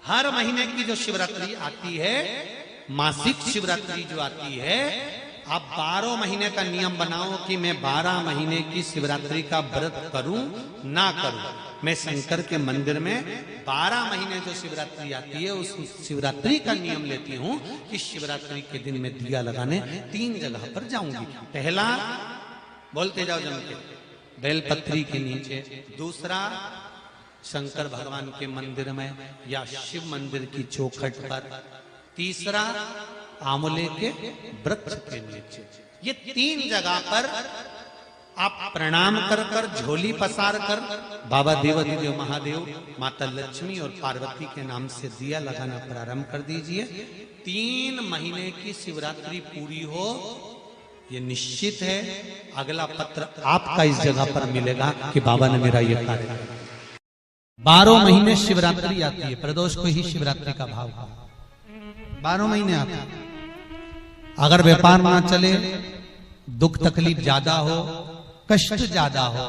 हर महीने की जो शिवरात्रि आती है, मासिक शिवरात्रि जो आती है, आप 12 महीने का नियम बनाओ कि मैं 12 महीने की शिवरात्रि का व्रत करूं ना करूं। मैं शंकर के मंदिर में 12 महीने जो शिवरात्रि आती है उस शिवरात्रि का नियम लेती हूं कि शिवरात्रि के दिन में दिया लगाने 3 जगह पर जाऊंगी। पहला, बोलते जाओ जम के, बेलपत्री के नीचे। दूसरा, शंकर भगवान के मंदिर में या शिव मंदिर की चौखट पर। तीसरा, आंवले के वृक्ष के नीचे। ये 3 जगह पर आप प्रणाम कर कर, झोली पसार कर बाबा देवाधिदेव महादेव, माता लक्ष्मी और पार्वती के नाम से दिया लगाना प्रारंभ कर दीजिए। 3 महीने की शिवरात्रि पूरी हो, ये निश्चित है अगला पत्र आपका इस जगह पर मिलेगा कि बाबा ने मेरा ये कार्य किया। 12 महीने शिवरात्रि आती है, प्रदोष को ही शिवरात्रि का भाव है। 12 महीने आते हैं। अगर व्यापार ना चले, दुख तकलीफ ज्यादा हो, कष्ट ज्यादा हो,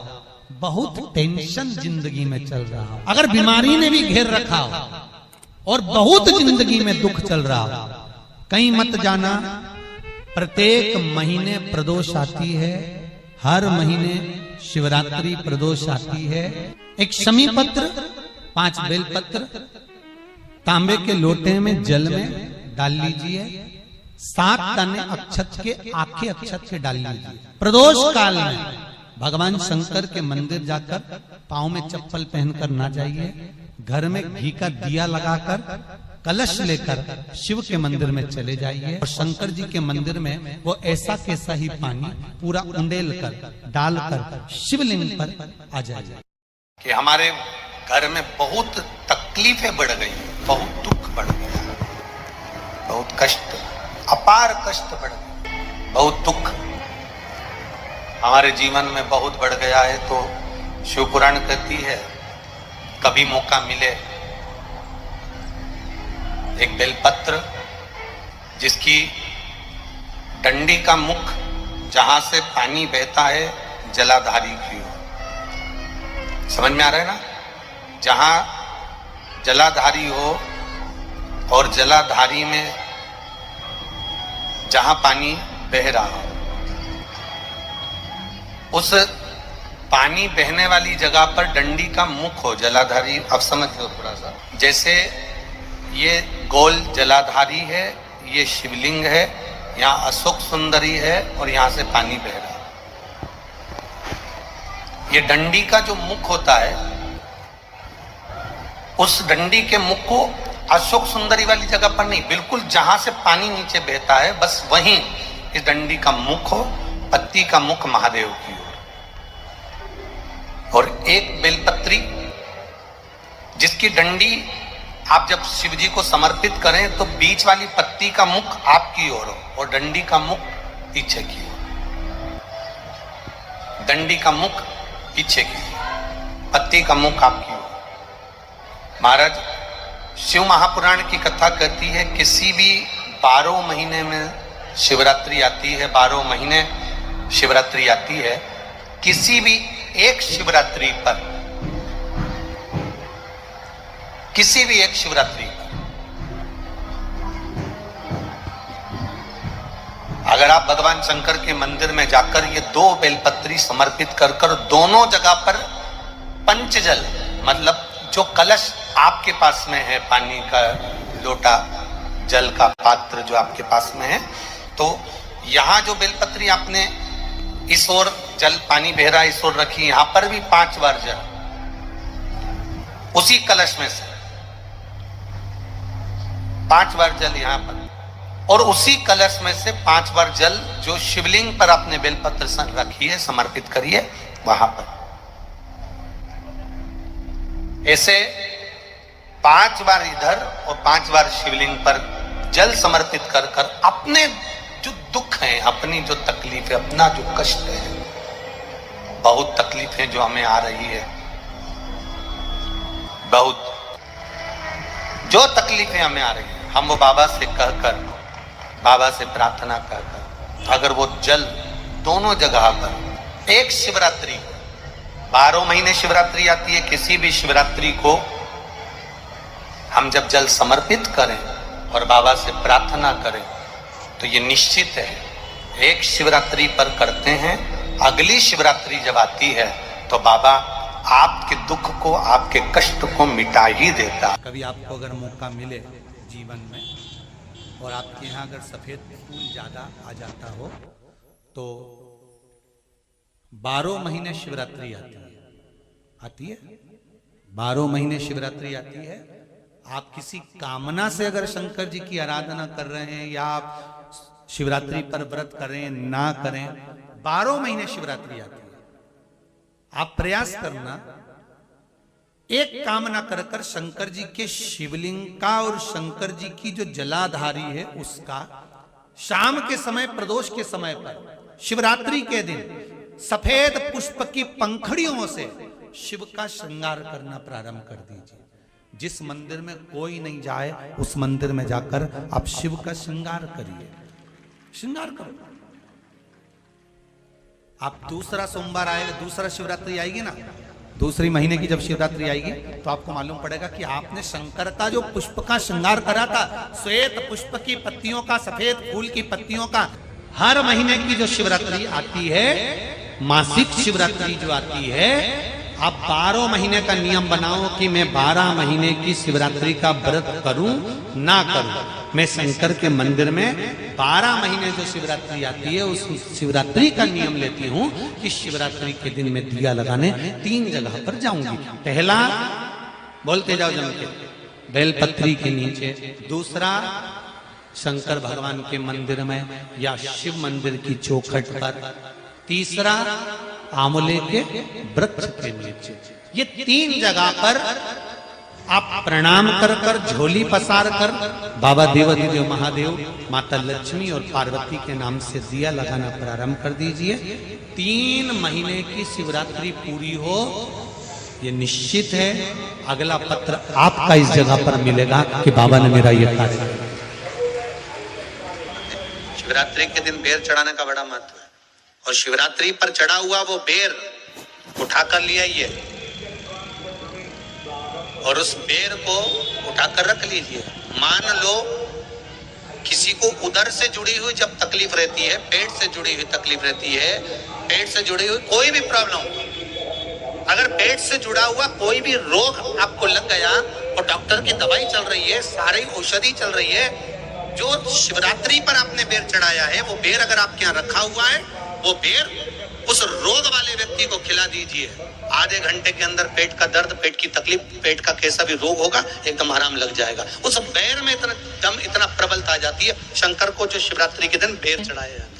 बहुत टेंशन जिंदगी में चल रहा हो, अगर बीमारी ने भी घेर रखा हो और बहुत जिंदगी में दुख चल रहा हो, कहीं मत जाना। प्रत्येक महीने प्रदोष आती है, हर महीने शिवरात्रि प्रदोष आती है। एक शमी पत्र, 5 बेलपत्र तांबे के लोटे में जल में डाल लीजिए। 7 दाने अक्षत के, आखे अक्षत के डाल लीजिए। प्रदोष काल में भगवान शंकर के मंदिर जाकर पांव में चप्पल पहनकर ना जाइए। घर में घी का दिया लगाकर कलश लेकर शिव के मंदिर में चले जाइए और शंकर जी के मंदिर में वो ऐसा कैसा ही पानी पूरा उंडेल कर डालकर शिवलिंग पर आ जाइए। कि हमारे घर में बहुत तकलीफें बढ़ गई, बहुत दुख बढ़ गया, बहुत कष्ट, अपार कष्ट बढ़ गया, बहुत दुख हमारे जीवन में बहुत बढ़ गया है। तो शिव पुराण कहती है कभी मौका मिले, एक बेलपत्र जिसकी डंडी का मुख जहां से पानी बहता है जलाधारी की ओर, समझ में आ रहा है ना? जहां जलाधारी हो और जलाधारी में जहां पानी बह रहा हो, उस पानी बहने वाली जगह पर डंडी का मुख हो, जलाधारी। अब समझ लो थोड़ा सा, जैसे ये गोल जलाधारी है, ये शिवलिंग है, यहाँ अशोक सुंदरी है और यहाँ से पानी बह रहा है। ये डंडी का जो मुख होता है, उस डंडी के मुख को अशोक सुंदरी वाली जगह पर नहीं, बिल्कुल जहां से पानी नीचे बहता है बस वहीं इस डंडी का मुख हो, पत्ती का मुख महादेव की ओर। और एक बेलपत्री जिसकी डंडी आप जब शिव जी को समर्पित करें तो बीच वाली पत्ती का मुख आपकी ओर हो और डंडी का मुख पीछे की ओर, डंडी का मुख पीछे की, पत्ती का मुख आपकी ओर। महाराज, शिव महापुराण की कथा कहती है किसी भी 12 महीने में शिवरात्रि आती है, 12 महीने शिवरात्रि आती है, किसी भी एक शिवरात्रि पर, किसी भी एक शिवरात्रि पर अगर आप भगवान शंकर के मंदिर में जाकर ये 2 बेलपत्री समर्पित कर कर दोनों जगह पर पंचजल, मतलब जो कलश आपके पास में है, पानी का लोटा, जल का पात्र जो आपके पास में है, तो यहाँ जो बेलपत्री आपने इस ओर जल पानी बह रहा है, इस ओर रखी, यहां पर भी 5 बार जल उसी कलश में से 5 बार जल यहां पर, और उसी कलश में से 5 बार जल जो शिवलिंग पर आपने बेलपत्र रखी है समर्पित करिए वहां पर। ऐसे 5 बार इधर और 5 बार शिवलिंग पर जल समर्पित कर कर अपने जो दुख है, अपनी जो तकलीफ है, अपना जो कष्ट है, बहुत तकलीफें जो हमें आ रही है, बहुत जो तकलीफें हमें आ रही है, हम वो बाबा से कहकर, बाबा से प्रार्थना कहकर, अगर वो जल दोनों जगह पर एक शिवरात्रि, 12 महीने शिवरात्रि आती है, किसी भी शिवरात्रि को हम जब जल समर्पित करें और बाबा से प्रार्थना करें तो ये निश्चित है, एक शिवरात्रि पर करते हैं, अगली शिवरात्रि जब आती है तो बाबा आपके दुख को, आपके कष्ट को मिटा ही देता। कभी आपको अगर मौका मिले जीवन में और आपके यहाँ अगर सफेद फूल ज्यादा आ जाता हो तो 12 महीने शिवरात्रि आती है 12 महीने शिवरात्रि आती है। आप किसी कामना से अगर शंकर जी की आराधना कर रहे हैं या आप शिवरात्रि पर व्रत करें ना करें, 12 महीने शिवरात्रि आती है। आप प्रयास करना, एक कामना कर कर शंकर जी के शिवलिंग का और शंकर जी की जो जलाधारी है उसका शाम के समय, प्रदोष के समय पर, शिवरात्रि के दिन सफेद पुष्प की पंखड़ियों से शिव का श्रृंगार करना प्रारंभ कर दीजिए। जिस मंदिर में कोई नहीं जाए उस मंदिर में जाकर आप शिव का श्रृंगार करिए, श्रृंगार करो। आप दूसरा सोमवार आएगा, दूसरा शिवरात्रि आएगी ना, दूसरी महीने की जब शिवरात्रि आएगी तो आपको मालूम पड़ेगा कि आपने शंकर का जो पुष्प का श्रृंगार करा था, श्वेत पुष्प की पत्तियों का, सफेद फूल की पत्तियों का। हर महीने की जो शिवरात्रि आती है, मासिक शिवरात्रि जो आती है, आप 12 महीने का नियम बनाओ कि मैं 12 महीने की शिवरात्रि का व्रत करूं ना करूं। मैं शंकर के मंदिर में 12 महीने जो शिवरात्रि आती है उस शिवरात्रि का नियम लेती हूं कि शिवरात्रि के दिन मैं दिया लगाने 3 जगह पर जाऊंगी। पहला, बोलते जाओ जम के, बेलपत्री के नीचे। दूसरा, शंकर भगवान के मंदिर में या शिव मंदिर की चौखट पर। तीसरा, आंवले के वृक्ष के नीचे। ये 3 जगह पर आप प्रणाम कर कर, झोली पसार कर बाबा देवाधिदेव महादेव, माता लक्ष्मी और पार्वती के नाम से दिया लगाना प्रारंभ कर दीजिए। 3 महीने की शिवरात्रि पूरी हो, ये निश्चित है अगला पत्र आपका इस जगह पर मिलेगा कि बाबा ने मेरा ये कार्य किया। शिवरात्रि के दिन बेर चढ़ाने का बड़ा महत्व है और शिवरात्रि पर चढ़ा हुआ वो बेर उठाकर ले आइए और उस बेर को उठाकर रख लीजिए। मान लो किसी को उदर से जुड़ी हुई जब तकलीफ रहती है, पेट से जुड़ी हुई तकलीफ रहती है, पेट से जुड़ी हुई कोई भी प्रॉब्लम, अगर पेट से जुड़ा हुआ कोई भी रोग आपको लग गया और डॉक्टर की दवाई चल रही है, सारी औषधि चल रही है, जो शिवरात्रि पर आपने बेर चढ़ाया है वो बेर अगर आपके यहाँ रखा हुआ है, वो बेर उस रोग वाले व्यक्ति को खिला दीजिए। आधे घंटे के अंदर पेट का दर्द, पेट की तकलीफ, पेट का कैसा भी रोग होगा एकदम आराम लग जाएगा। उस बेर में इतना प्रबलता आ जाती है। शंकर को जो शिवरात्रि के दिन बेर चढ़ाया जाता है।